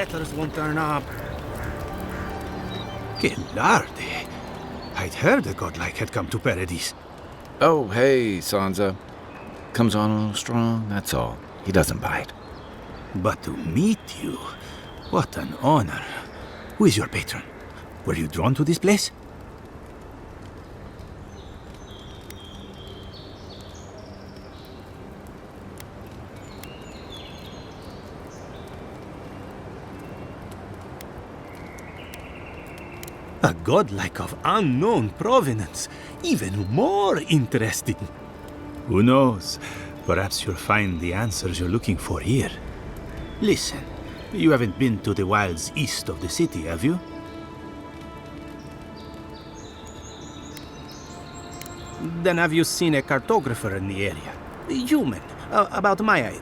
letters won't turn up. Que larde. I'd heard a godlike had come to Paradise. Oh, hey, Sansa. Comes on a little strong, that's all. He doesn't bite. But to meet you, what an honor. Who is your patron? Were you drawn to this place? A godlike of unknown provenance. Even more interesting. Who knows? Perhaps you'll find the answers you're looking for here. Listen, you haven't been to the wilds east of the city, have you? Then have you seen a cartographer in the area? A human, about my height.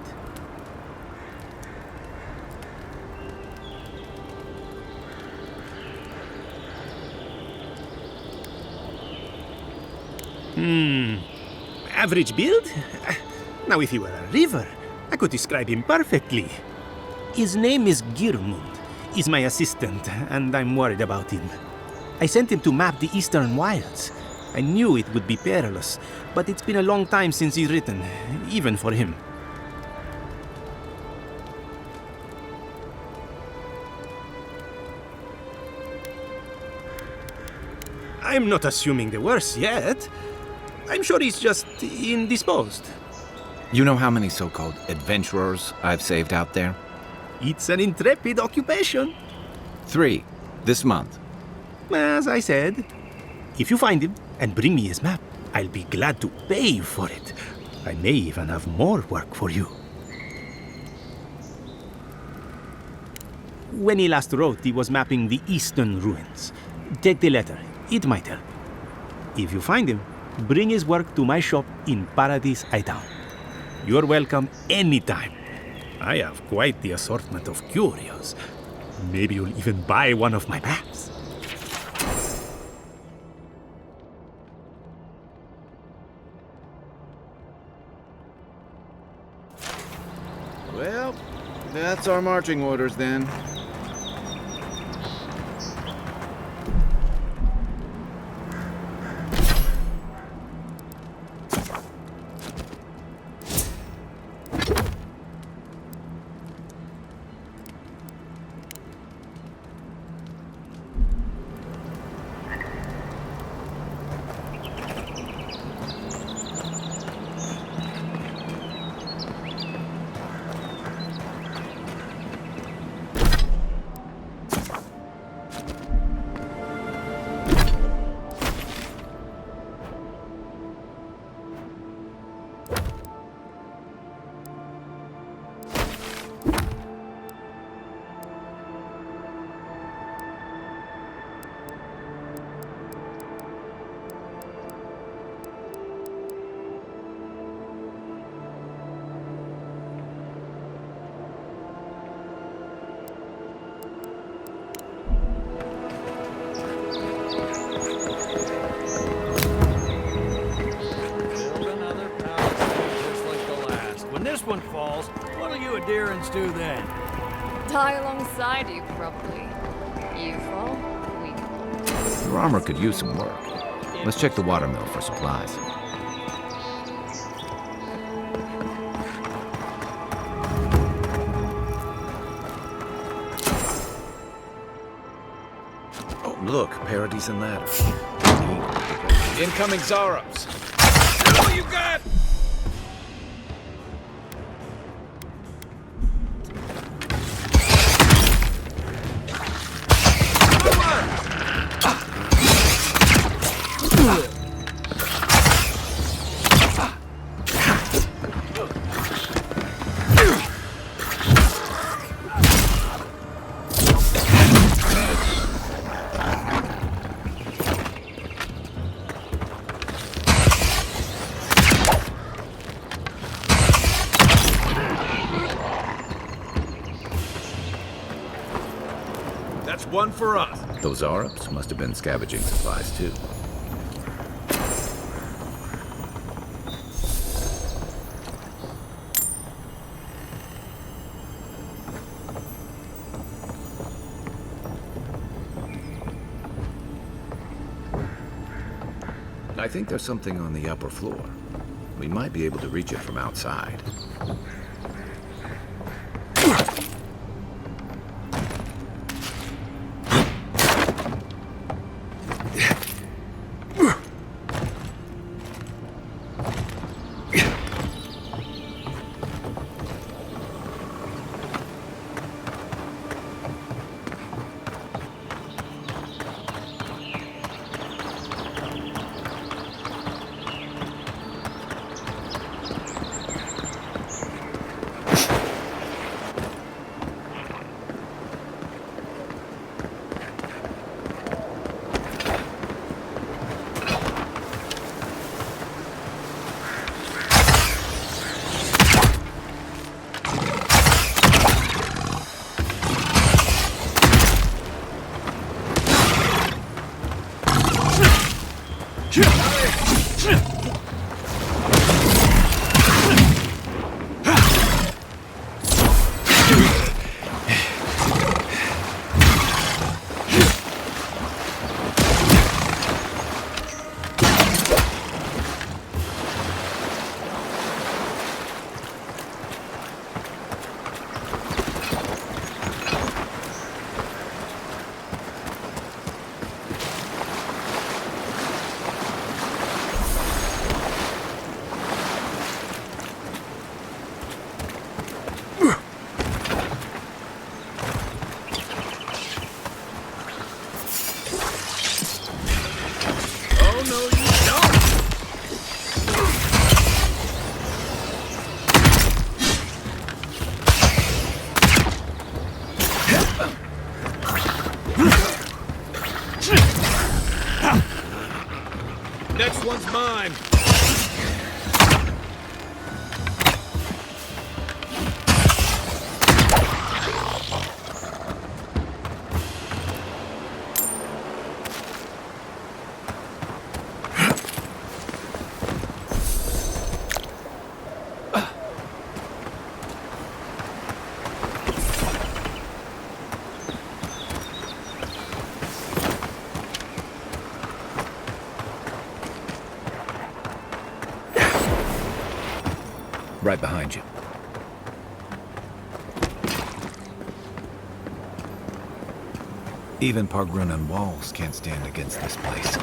Average build? Now, if he were a river, I could describe him perfectly. His name is Girmund. He's my assistant, and I'm worried about him. I sent him to map the eastern wilds. I knew it would be perilous, but it's been a long time since he's written, even for him. I'm not assuming the worst yet. I'm sure he's just indisposed. You know how many so-called adventurers I've saved out there? It's an intrepid occupation. 3, this month. As I said, if you find him and bring me his map, I'll be glad to pay you for it. I may even have more work for you. When he last wrote, he was mapping the eastern ruins. Take the letter. It might help. If you find him, bring his work to my shop in Paradise Town. You're welcome anytime. I have quite the assortment of curios. Maybe you'll even buy one of my maps. Well, that's our marching orders then. This one falls, what'll you adherents do then? Die alongside you, probably. You fall, we fall. Your armor could use some work. Let's check the watermill for supplies. Oh, look, Paradise and ladder. Incoming Zarops. Oh, you got! That's one for us. Those Zarops must have been scavenging supplies too. I think there's something on the upper floor. We might be able to reach it from outside. Next one's mine. Right behind you. Even Pargrunan walls can't stand against this place.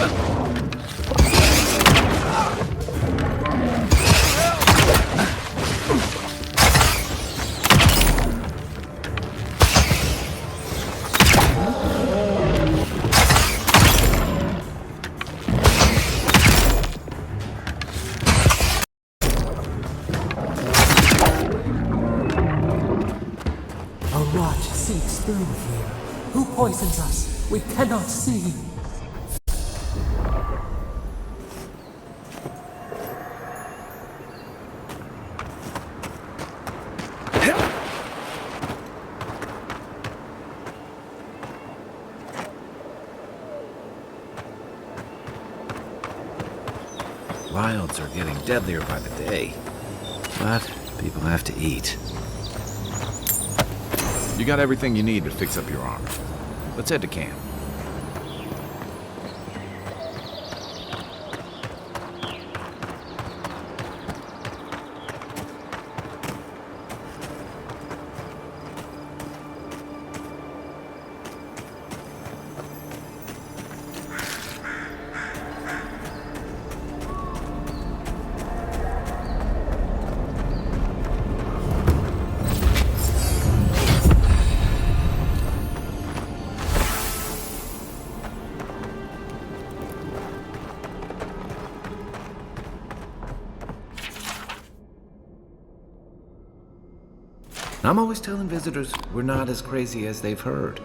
A rot seeps through here. Who poisons us? We cannot see. Wilds are getting deadlier by the day. But people have to eat. You got everything you need to fix up your armor. Let's head to camp. I'm always telling visitors we're not as crazy as they've heard.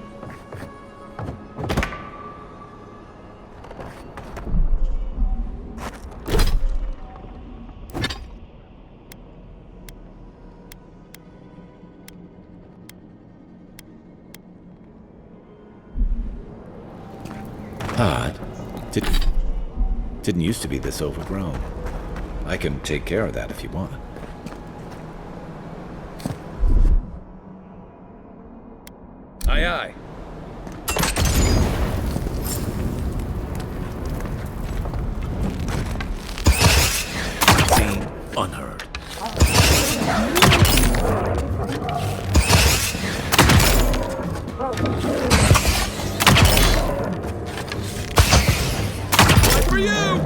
Odd. Didn't used to be this overgrown. I can take care of that if you want. Aye, aye. Seen, unheard. Right for you!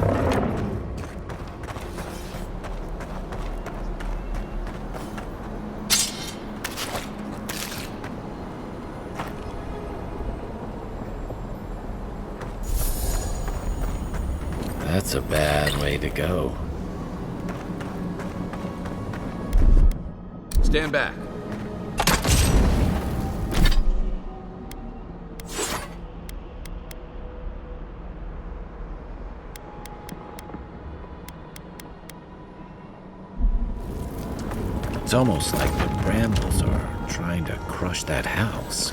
That's a bad way to go. Stand back. It's almost like the brambles are trying to crush that house.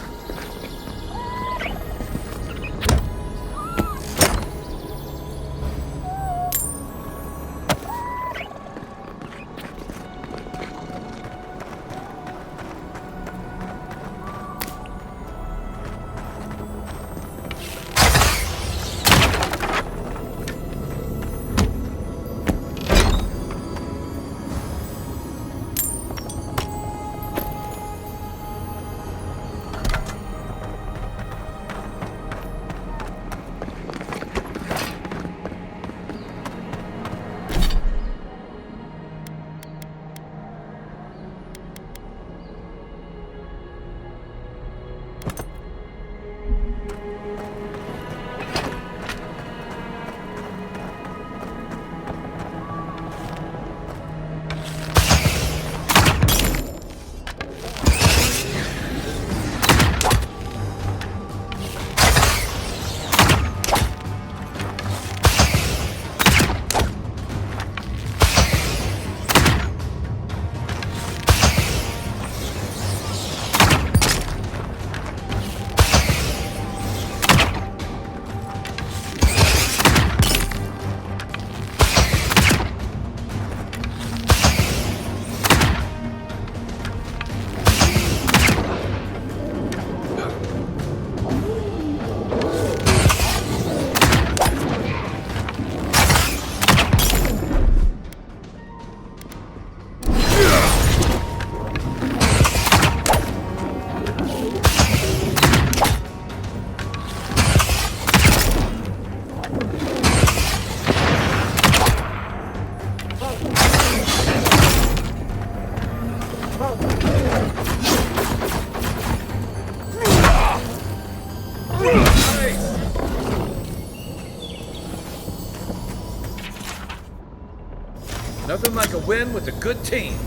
Nothing like a win with a good team.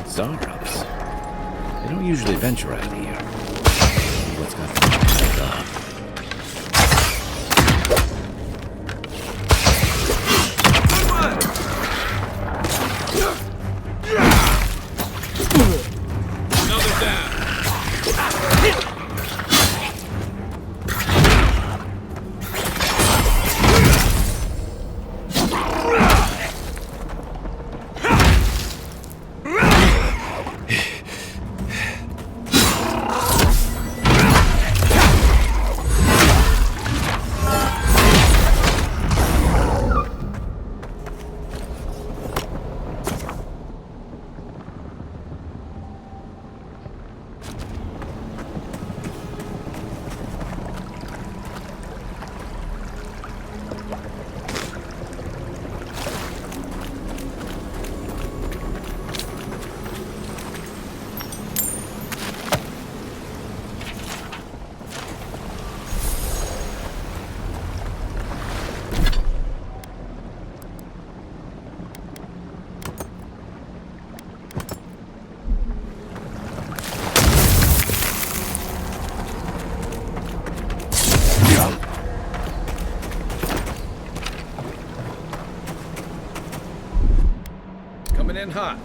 Startups. They don't usually venture out here. What's got them held up? Another down. Coming in hot.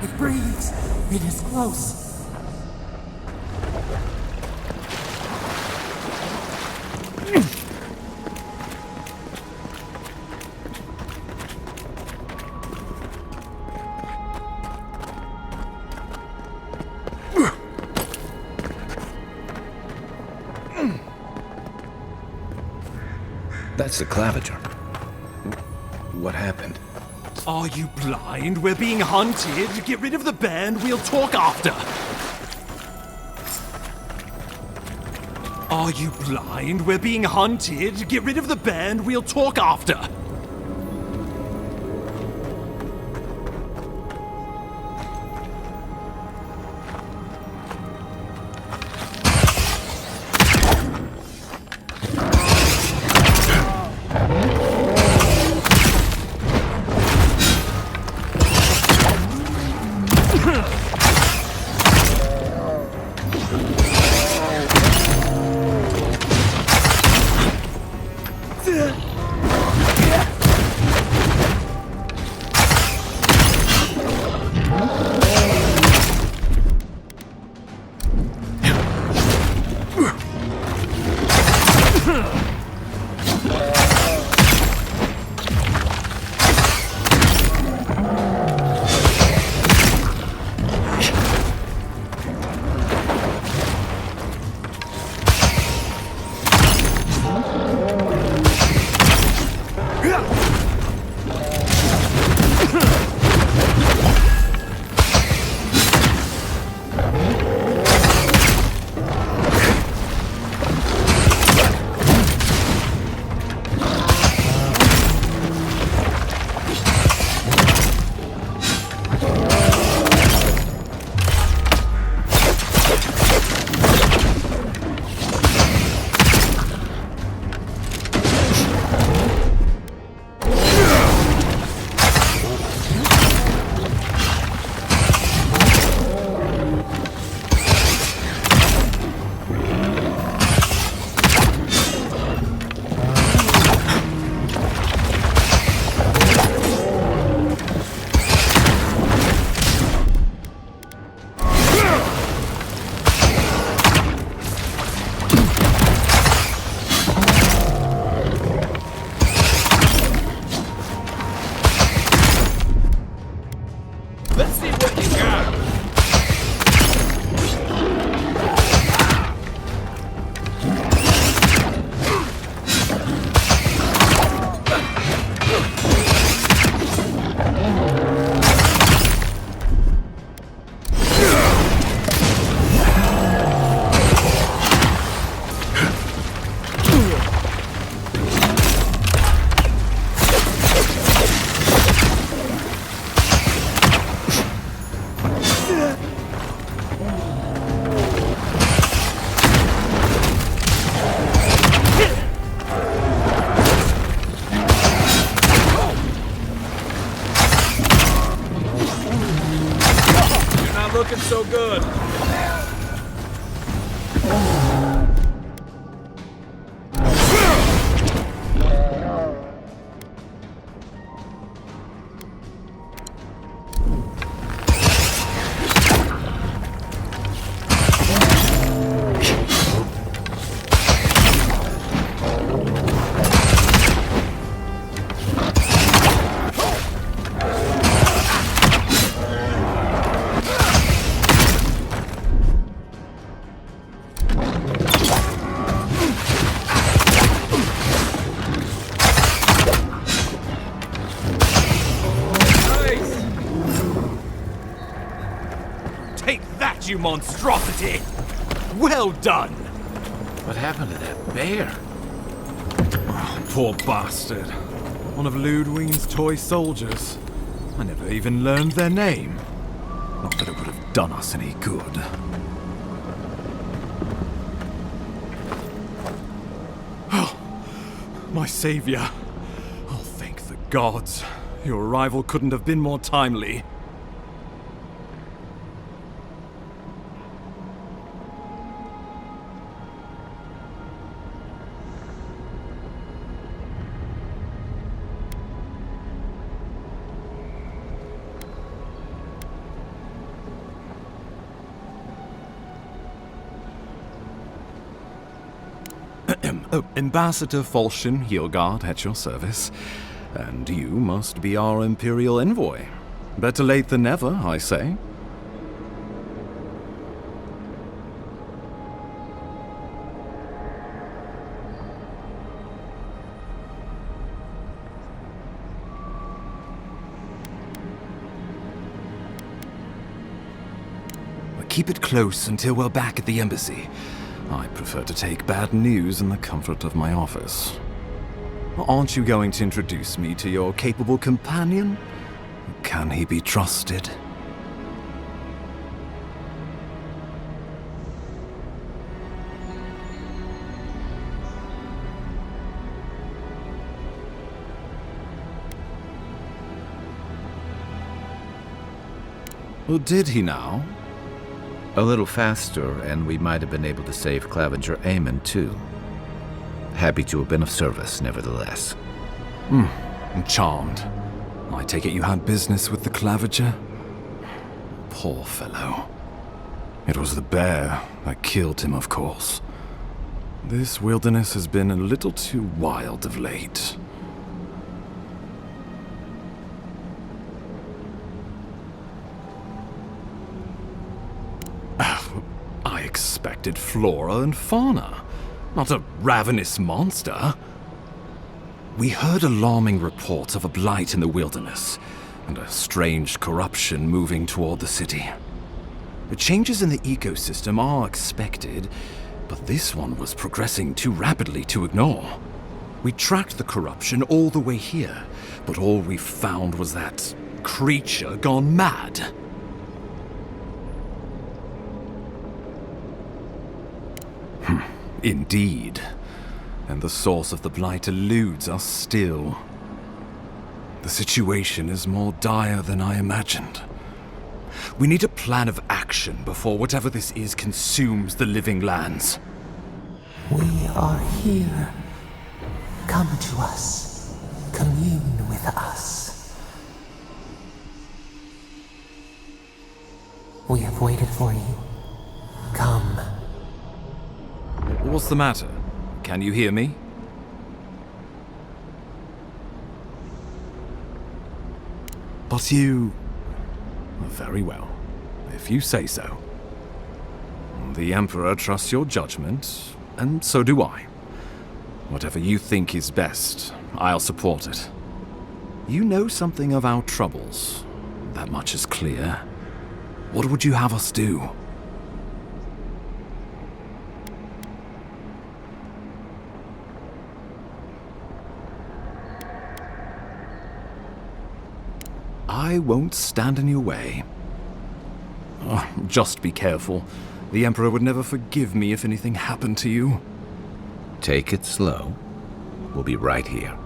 It breathes. It is close. That's the claviger. What happened? Are you blind? We're being hunted. Get rid of the band. We'll talk after. Are you blind? We're being hunted. Get rid of the band. We'll talk after. looking so good. Take that, you monstrosity! Well done! What happened to that bear? Oh, poor bastard. One of Ludwine's toy soldiers. I never even learned their name. Not that it would have done us any good. Oh, my savior. Oh, thank the gods. Your arrival couldn't have been more timely. Ambassador Falchion Heelguard at your service. And you must be our Imperial envoy. Better late than never, I say. Keep it close until we're back at the embassy. I prefer to take bad news in the comfort of my office. Aren't you going to introduce me to your capable companion? Can he be trusted? Well, did he now? A little faster, and we might have been able to save Clavenger Aemon, too. Happy to have been of service, nevertheless. I'm charmed. I take it you had business with the Clavenger? Poor fellow. It was the bear that killed him, of course. This wilderness has been a little too wild of late. I expected flora and fauna, not a ravenous monster. We heard alarming reports of a blight in the wilderness, and a strange corruption moving toward the city. The changes in the ecosystem are expected, but this one was progressing too rapidly to ignore. We tracked the corruption all the way here, but all we found was that creature gone mad. Indeed. And the source of the blight eludes us still. The situation is more dire than I imagined. We need a plan of action before whatever this is consumes the living lands. We are here. Come to us. Commune with us. We have waited for you. Come. What's the matter? Can you hear me? But you... Very well, if you say so. The Emperor trusts your judgment, and so do I. Whatever you think is best, I'll support it. You know something of our troubles. That much is clear. What would you have us do? I won't stand in your way. Oh, just be careful. The Emperor would never forgive me if anything happened to you. Take it slow. We'll be right here.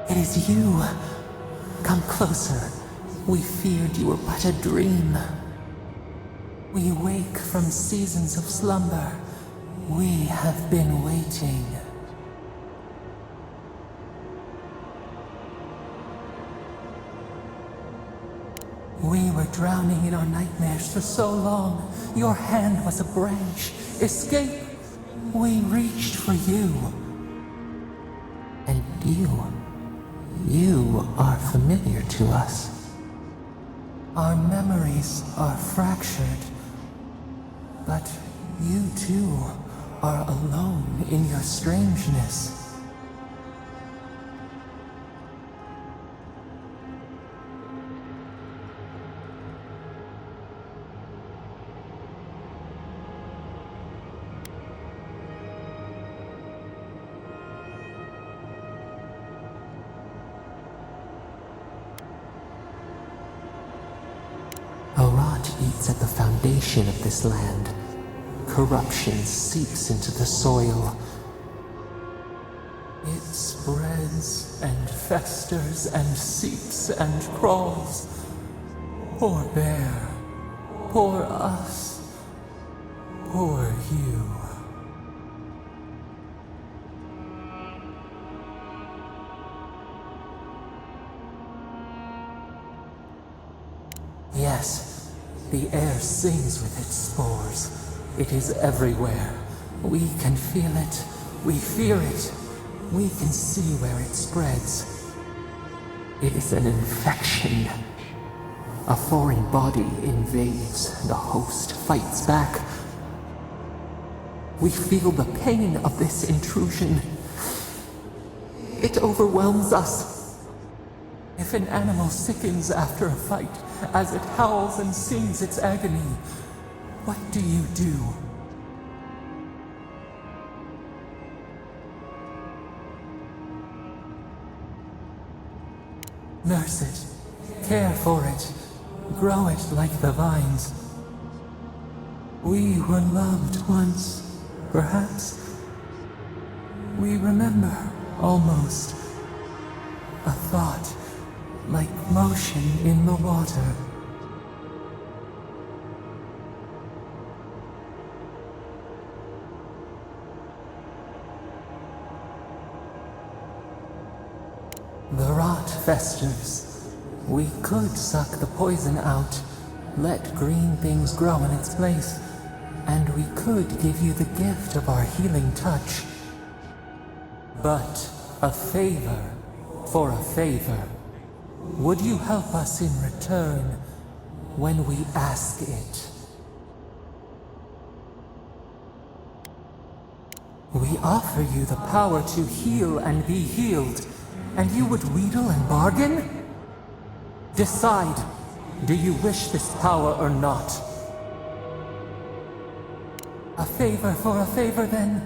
It is you. Come closer. We feared you were but a dream. We wake from seasons of slumber. We have been waiting. We were drowning in our nightmares for so long. Your hand was a branch. Escape! We reached for you. And you are familiar to us. Our memories are fractured. But you too are alone in your strangeness. Rot eats at the foundation of this land. Corruption seeps into the soil. It spreads and festers and seeps and crawls. Poor bear. Poor us. Poor you. Yes. The air sings with its spores. It is everywhere. We can feel it. We fear it. We can see where it spreads. It is an infection. A foreign body invades. The host fights back. We feel the pain of this intrusion. It overwhelms us. If an animal sickens after a fight, as it howls and sings its agony, what do you do? Nurse it, care for it, grow it like the vines. We were loved once, perhaps. We remember, almost. A thought, like motion in the water. The rot festers. We could suck the poison out, let green things grow in its place, and we could give you the gift of our healing touch. But a favor for a favor. Would you help us in return when we ask it? We offer you the power to heal and be healed, and you would wheedle and bargain? Decide, do you wish this power or not? A favor for a favor then.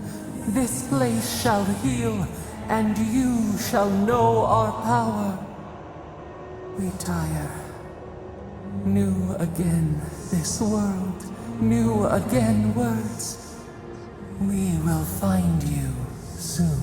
This place shall heal, and you shall know our power. We tire. New again this world, new again words. We will find you soon.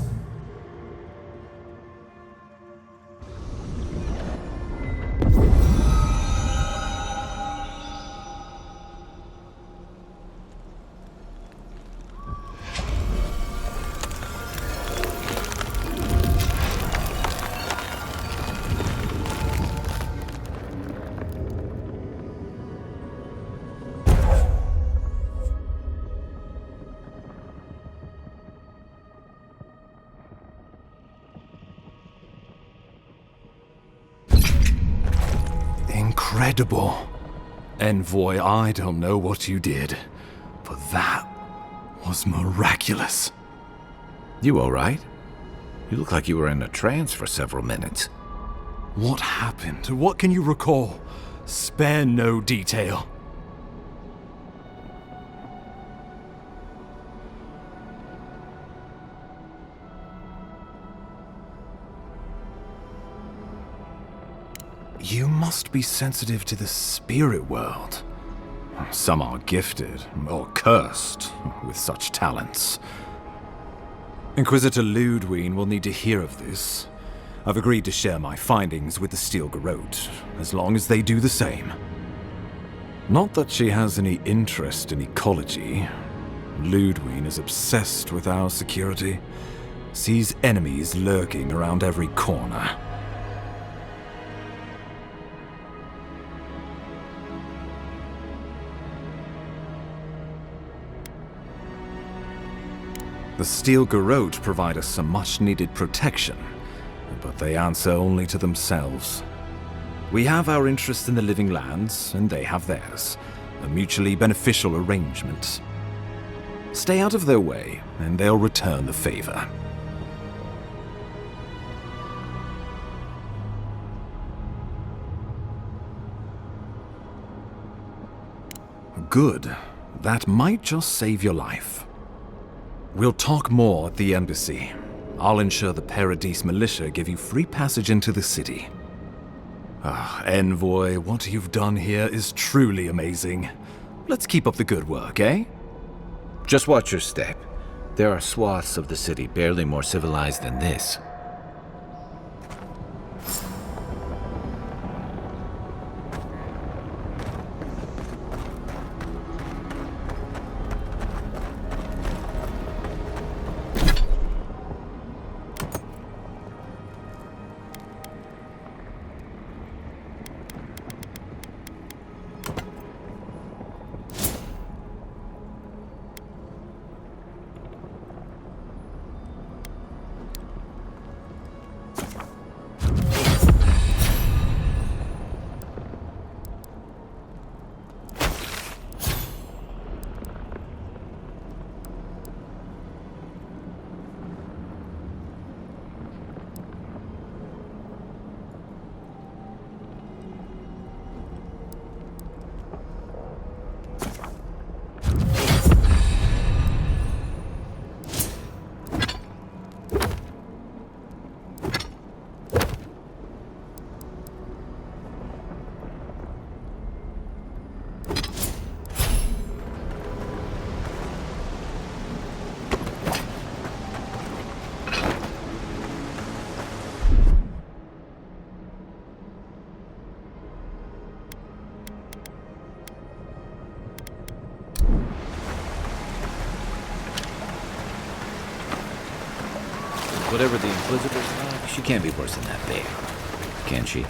Incredible. Envoy, I don't know what you did, but that was miraculous. You all right? You look like you were in a trance for several minutes. What happened? What can you recall? Spare no detail. You must be sensitive to the spirit world. Some are gifted or cursed with such talents. Inquisitor Ludwig will need to hear of this. I've agreed to share my findings with the Steel Garrote, as long as they do the same. Not that she has any interest in ecology. Ludwig is obsessed with our security, sees enemies lurking around every corner. The Steel Garrote provide us some much-needed protection, but they answer only to themselves. We have our interest in the living lands, and they have theirs. A mutually beneficial arrangement. Stay out of their way, and they'll return the favor. Good. That might just save your life. We'll talk more at the embassy. I'll ensure the Paradise militia give you free passage into the city. Envoy, what you've done here is truly amazing. Let's keep up the good work, eh? Just watch your step. There are swaths of the city barely more civilized than this. Whatever the Inquisitors like, she can't be worse than that bear, can she?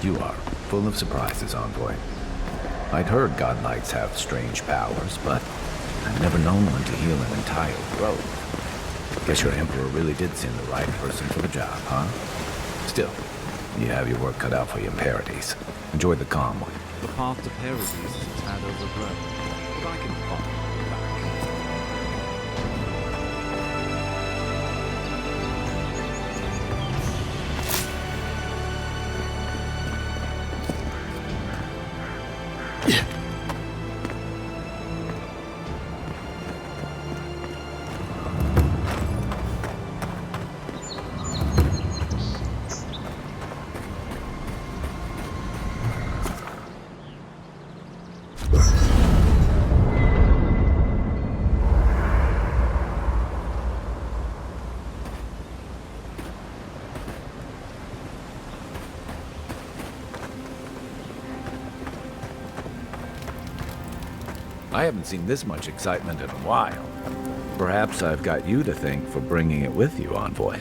You are full of surprises, Envoy. I'd heard godlights have strange powers, but I've never known one to heal an entire grove. Guess your Emperor really did send the right person for the job, huh? Still, you have your work cut out for you in Paradise. Enjoy the calm one. The path to Paradise is a tad overgrown, but I can follow it back. I haven't seen this much excitement in a while. Perhaps I've got you to thank for bringing it with you, Envoy.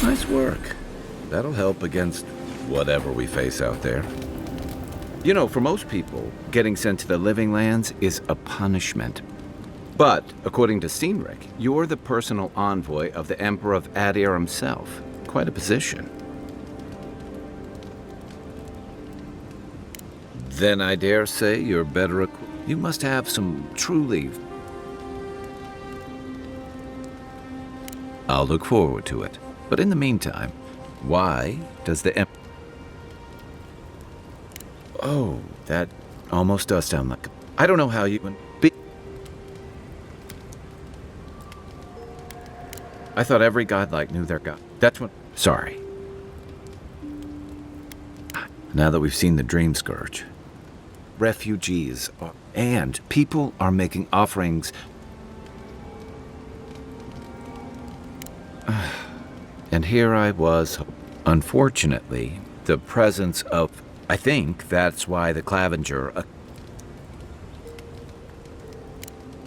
Nice work. That'll help against whatever we face out there. You know, for most people, getting sent to the Living Lands is a punishment. But, according to Cynric, you're the personal envoy of the Emperor of Adir himself. Quite a position. Then I dare say you're better equipped. You must have some truly... I'll look forward to it. But in the meantime, why does the Oh, that almost does sound like... I don't know how you... I thought every godlike knew their god. That's what... Sorry. Now that we've seen the Dream Scourge, refugees and people are making offerings. And here I was. Unfortunately, the presence of... I think that's why the Clavenger...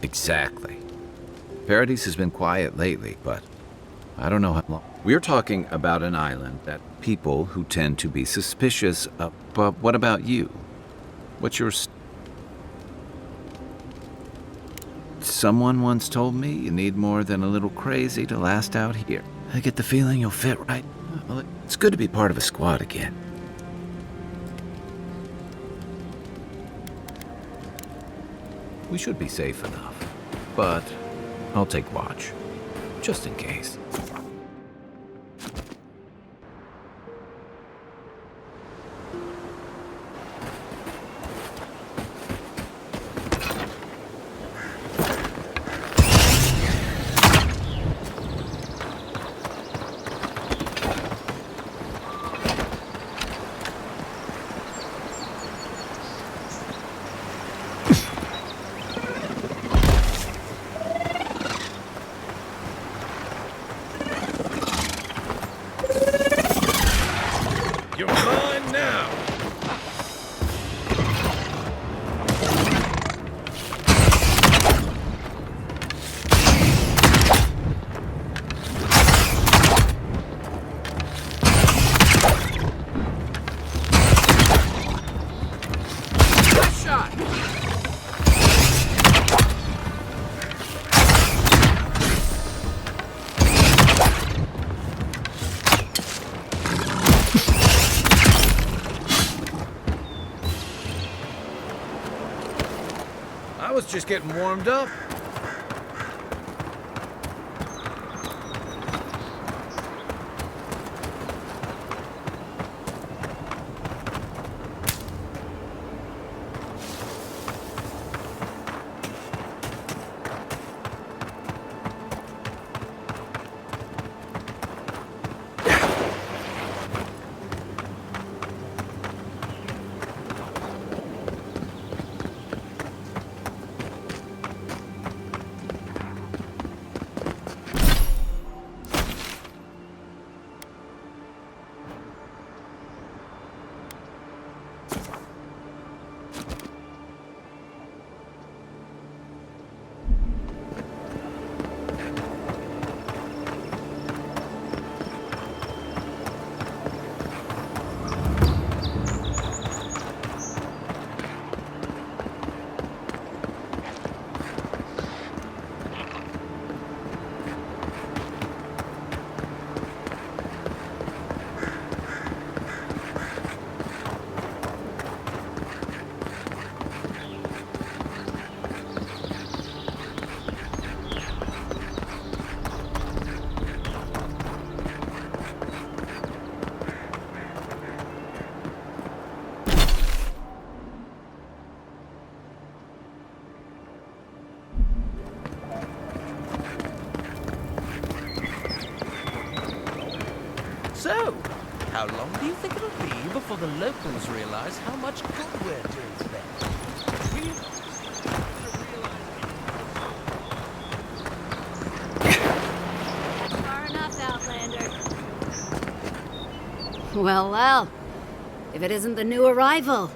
Exactly. Paradise has been quiet lately, but I don't know how long. We're talking about an island that people who tend to be suspicious of... But what about you? What's your... Someone once told me you need more than a little crazy to last out here. I get the feeling you'll fit right. Well, it's good to be part of a squad again. We should be safe enough, but I'll take watch, just in case. I was just getting warmed up. So, how long do you think it'll be before the locals realize how much good we're doing for them? Far enough, Outlander. Well, well. If it isn't the new arrival.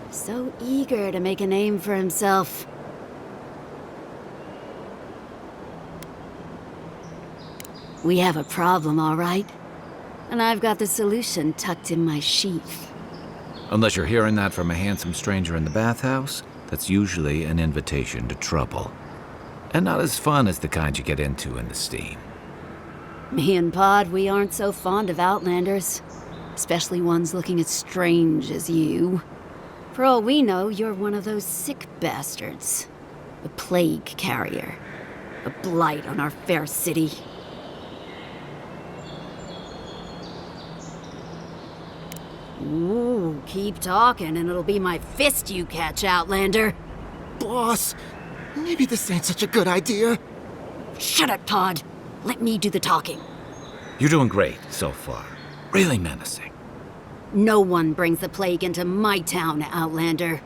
So eager to make a name for himself. We have a problem, all right? And I've got the solution tucked in my sheath. Unless you're hearing that from a handsome stranger in the bathhouse, that's usually an invitation to trouble. And not as fun as the kind you get into in the steam. Me and Pod, we aren't so fond of Outlanders. Especially ones looking as strange as you. For all we know, you're one of those sick bastards. A plague carrier. A blight on our fair city. Ooh, keep talking and it'll be my fist you catch, Outlander. Boss, maybe this ain't such a good idea. Shut up, Todd. Let me do the talking. You're doing great so far. Really menacing. No one brings the plague into my town, Outlander.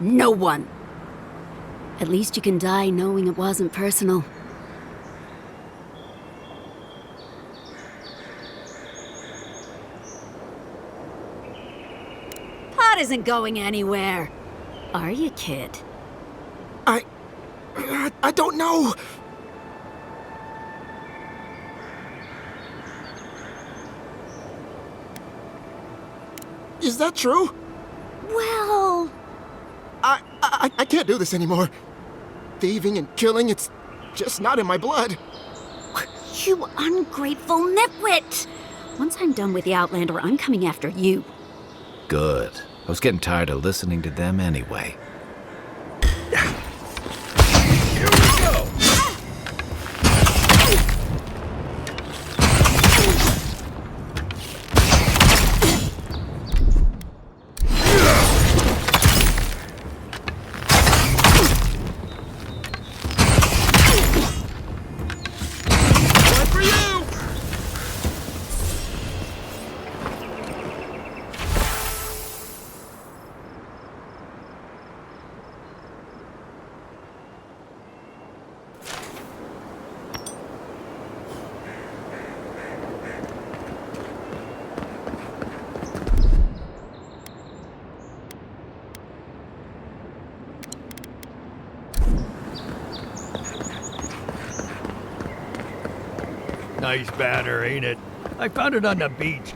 No one. At least you can die knowing it wasn't personal. Pot isn't going anywhere. Are you, kid? I don't know. Is that true? Well... I can't do this anymore. Thieving and killing, it's just not in my blood. You ungrateful nitwit! Once I'm done with the Outlander, I'm coming after you. Good. I was getting tired of listening to them anyway. Here we go! Nice banner, ain't it? I found it on the beach.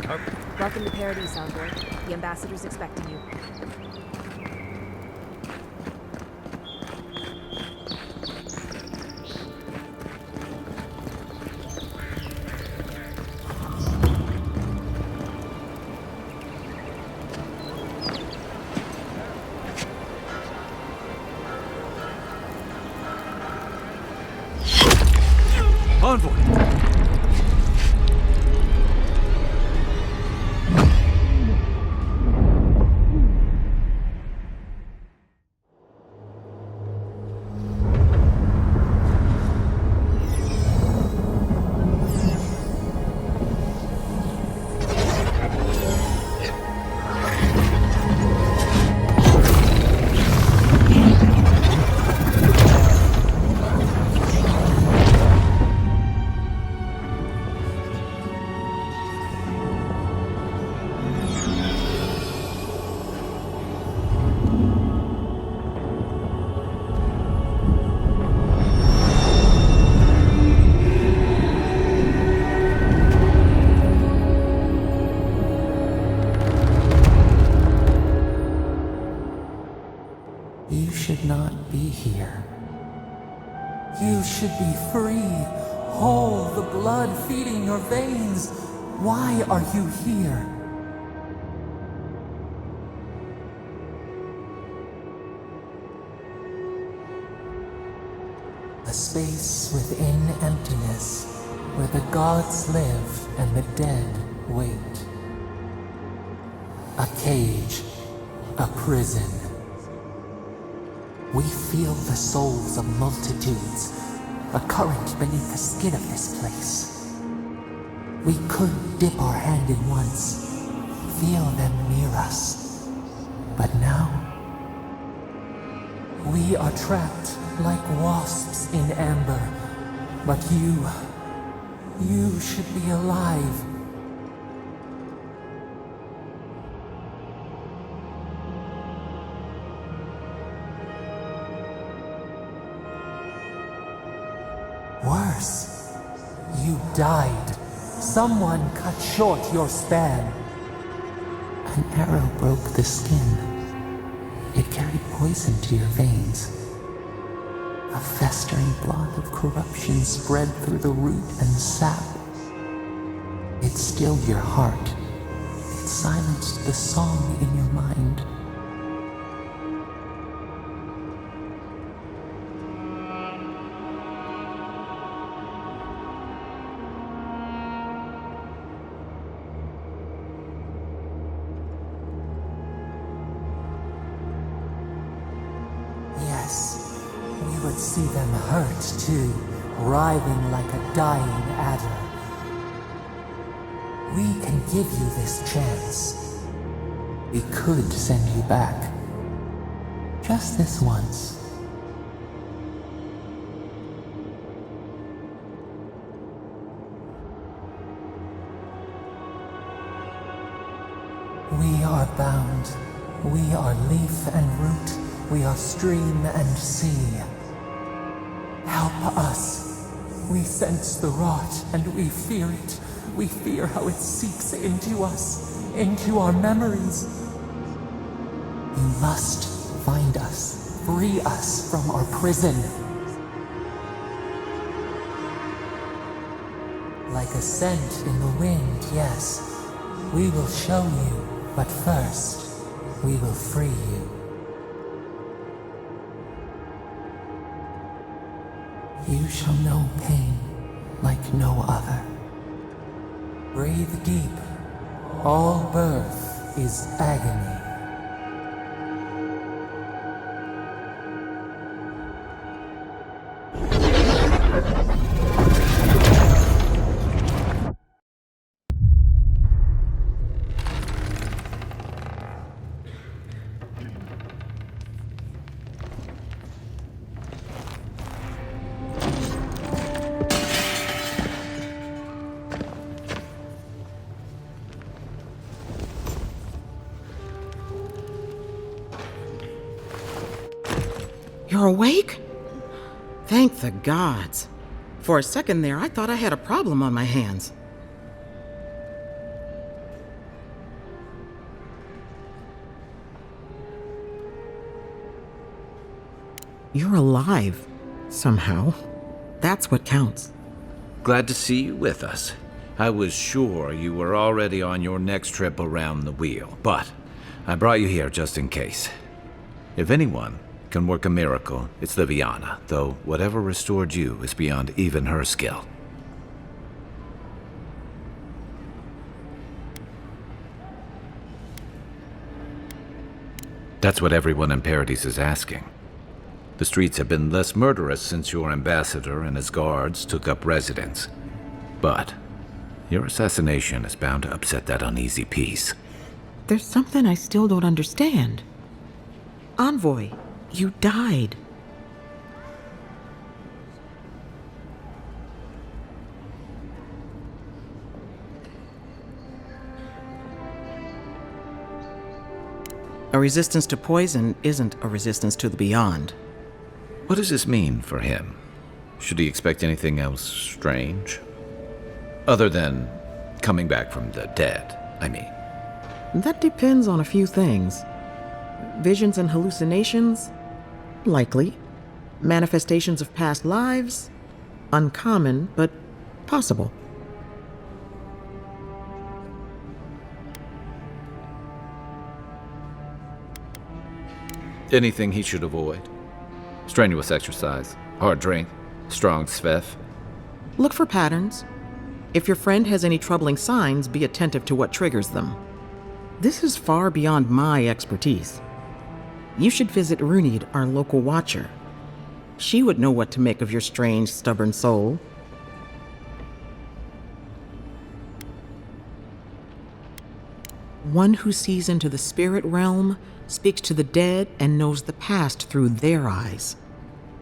Welcome to Paradise, Envoy. The ambassador's expecting you. Envoy! You should not be here. You should be free, whole, the blood feeding your veins. Why are you here? A space within emptiness, where the gods live and the dead wait. A cage, a prison. We feel the souls of multitudes, a current beneath the skin of this place. We could dip our hand in once, feel them near us. But now, we are trapped like wasps in amber. But you should be alive. Worse, you died, someone cut short your span. An arrow broke the skin. It carried poison to your veins. A festering blot of corruption spread through the root and sap. It stilled your heart. It silenced the song in your mind. Yes, we would see them hurt too, writhing like a dying adder. We can give you this chance. We could send you back. Just this once. We are bound. We are leaf and root. We are stream and sea. Help us. We sense the rot and we fear it. We fear how it seeps into us, into our memories. You must find us, free us from our prison. Like a scent in the wind, yes. We will show you, but first, we will free you. You shall know pain like no other. Breathe deep. All birth is agony. You're awake? Thank the gods. For a second there, I thought I had a problem on my hands. You're alive, somehow. That's what counts. Glad to see you with us. I was sure you were already on your next trip around the wheel, but I brought you here just in case. If anyone can work a miracle, it's Liviana, though whatever restored you is beyond even her skill. That's what everyone in Paradise is asking. The streets have been less murderous since your ambassador and his guards took up residence. But your assassination is bound to upset that uneasy peace. There's something I still don't understand. Envoy, you died. A resistance to poison isn't a resistance to the beyond. What does this mean for him? Should he expect anything else strange? Other than coming back from the dead, I mean. That depends on a few things. Visions and hallucinations? Likely. Manifestations of past lives? Uncommon, but possible. Anything he should avoid? Strenuous exercise, hard drink, strong sveff? Look for patterns. If your friend has any troubling signs, be attentive to what triggers them. This is far beyond my expertise. You should visit Runid, our local watcher. She would know what to make of your strange, stubborn soul. One who sees into the spirit realm, speaks to the dead, and knows the past through their eyes.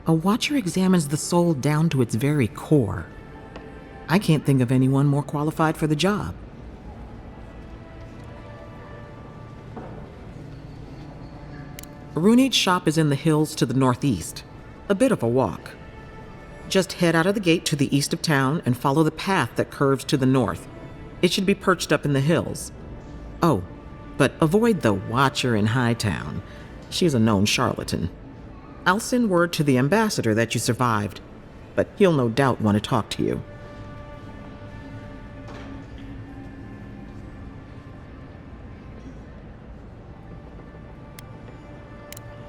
A watcher examines the soul down to its very core. I can't think of anyone more qualified for the job. Runid's shop is in the hills to the northeast. A bit of a walk. Just head out of the gate to the east of town and follow the path that curves to the north. It should be perched up in the hills. Oh, but avoid the Watcher in Hightown. She's a known charlatan. I'll send word to the ambassador that you survived, but he'll no doubt want to talk to you.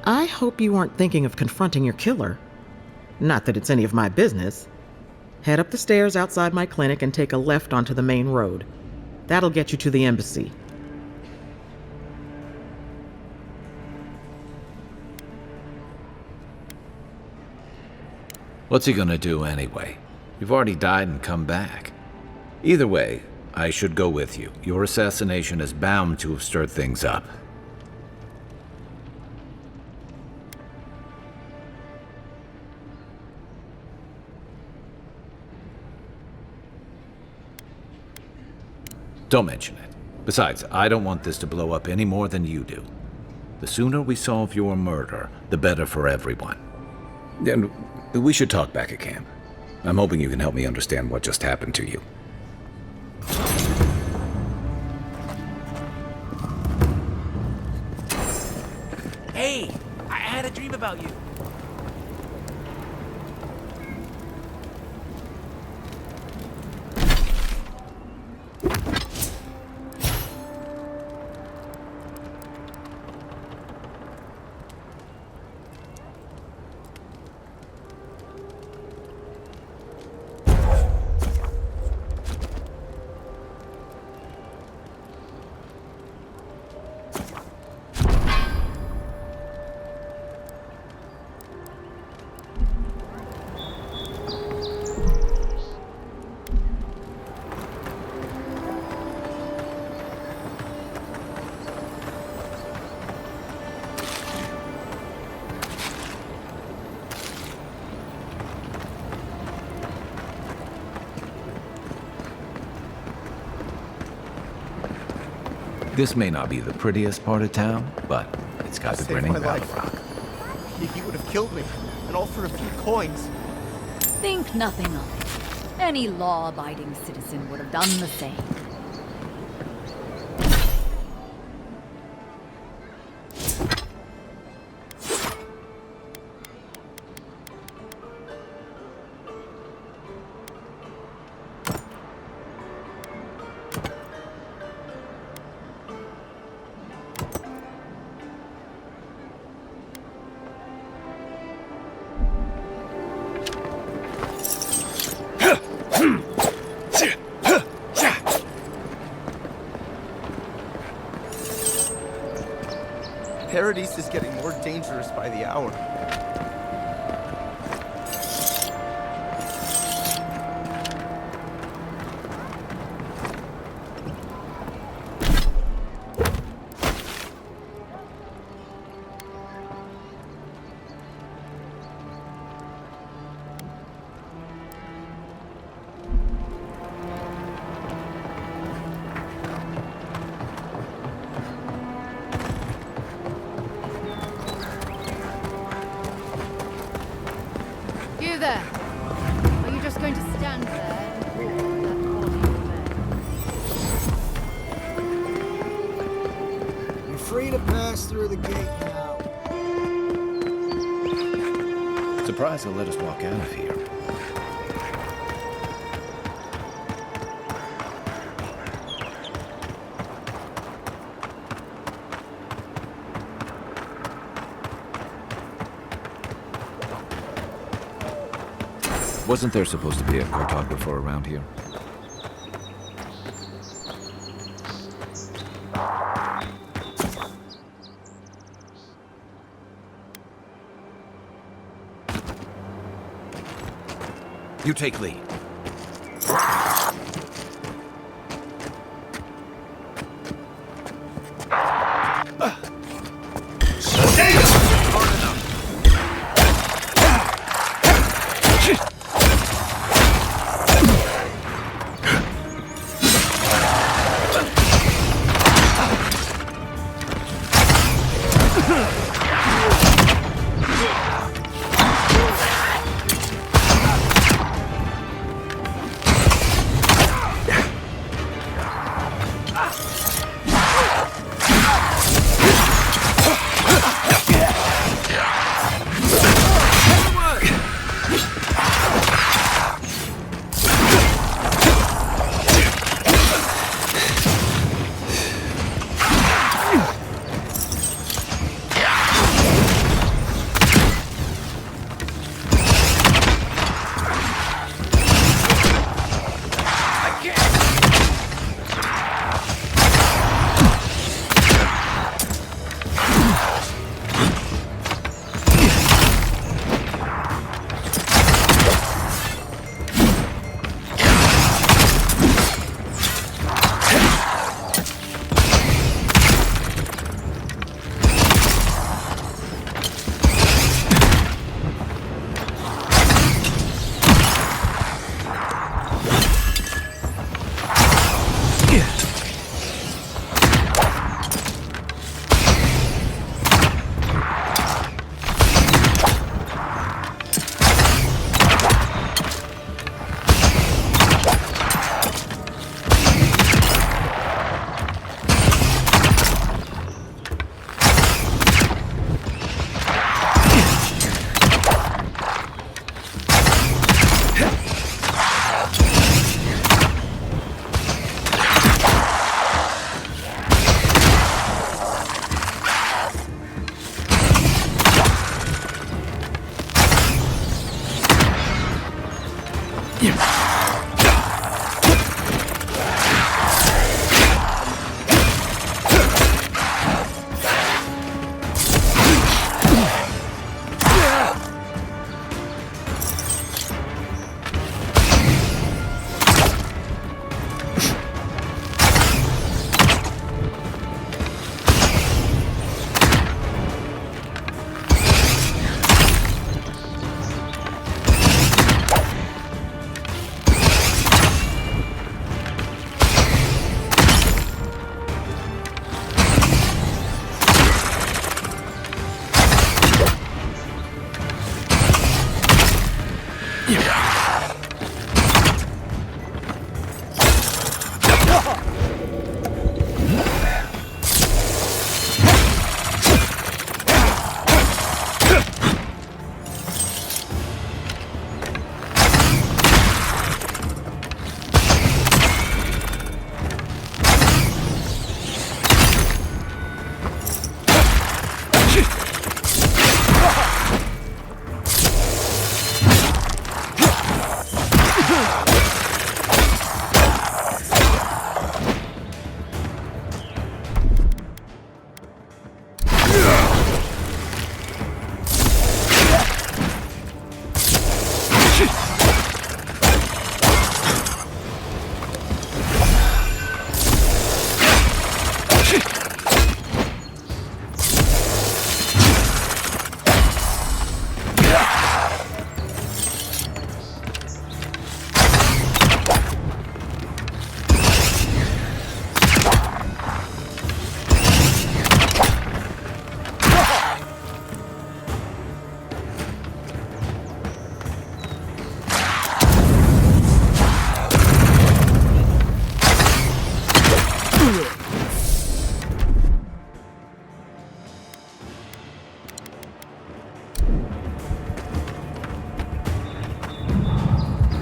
I hope you aren't thinking of confronting your killer. Not that it's any of my business. Head up the stairs outside my clinic and take a left onto the main road. That'll get you to the embassy. What's he gonna do anyway? You've already died and come back. Either way, I should go with you. Your assassination is bound to have stirred things up. Don't mention it. Besides, I don't want this to blow up any more than you do. The sooner we solve your murder, the better for everyone. And we should talk back at camp. I'm hoping you can help me understand what just happened to you. Hey, I had a dream about you. This may not be the prettiest part of town, but it's got the Saved grinning my battle life. rock. He would have killed me, and all for a few coins. Think nothing of it. Any law-abiding citizen would have done the same. Paradise is getting more dangerous by the hour. You there! Are you just going to stand there and walk that body You're free to pass through the gate now. Surprised they'll let us walk out of here. Wasn't there supposed to be a cartographer around here? You take lead.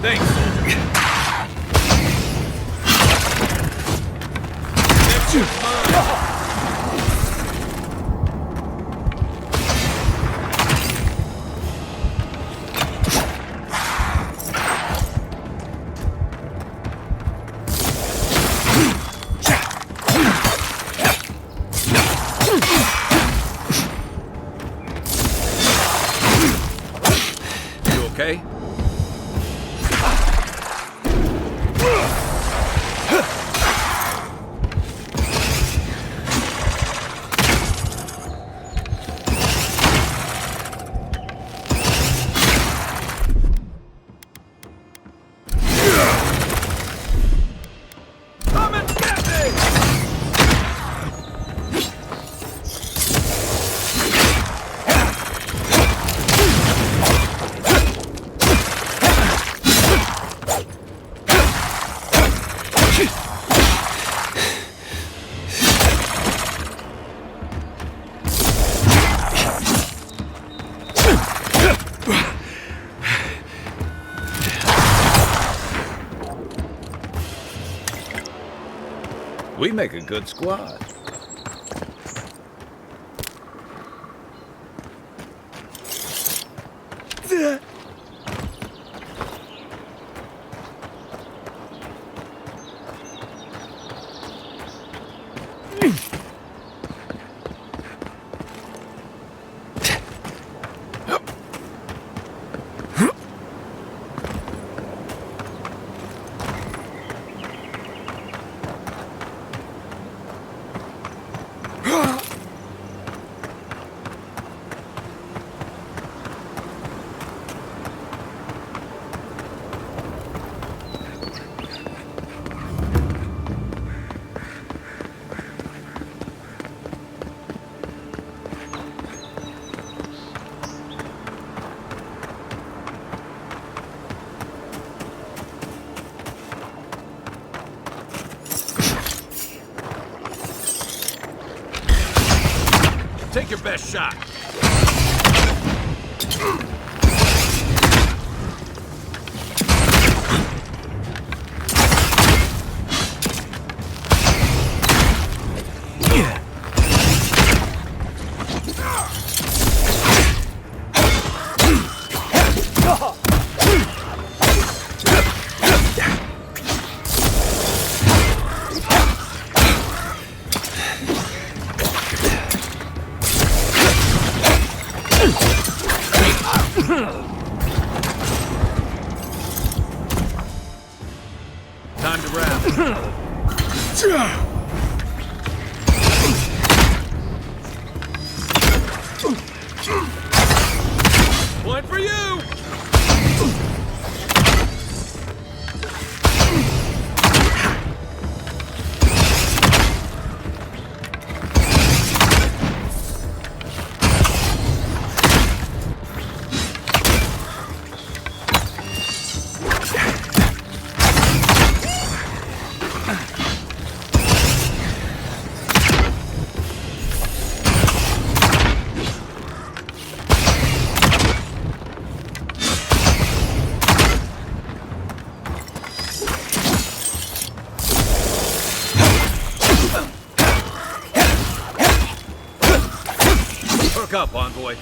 Thanks, soldier. Neptune's mine. Okay? Come and get me! We make a good squad. Take your best shot. Time to wrap. Point for you! Perk up, envoy.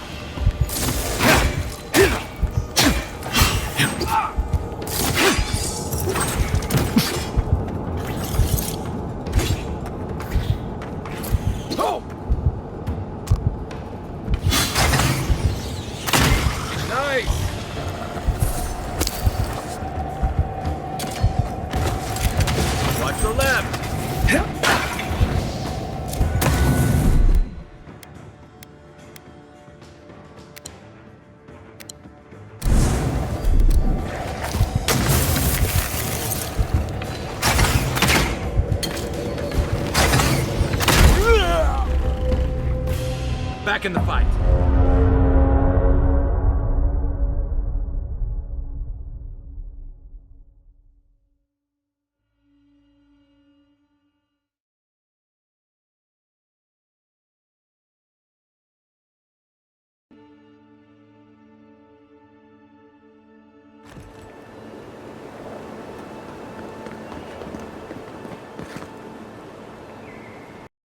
Oh! Nice! Watch the left! Back in the fight.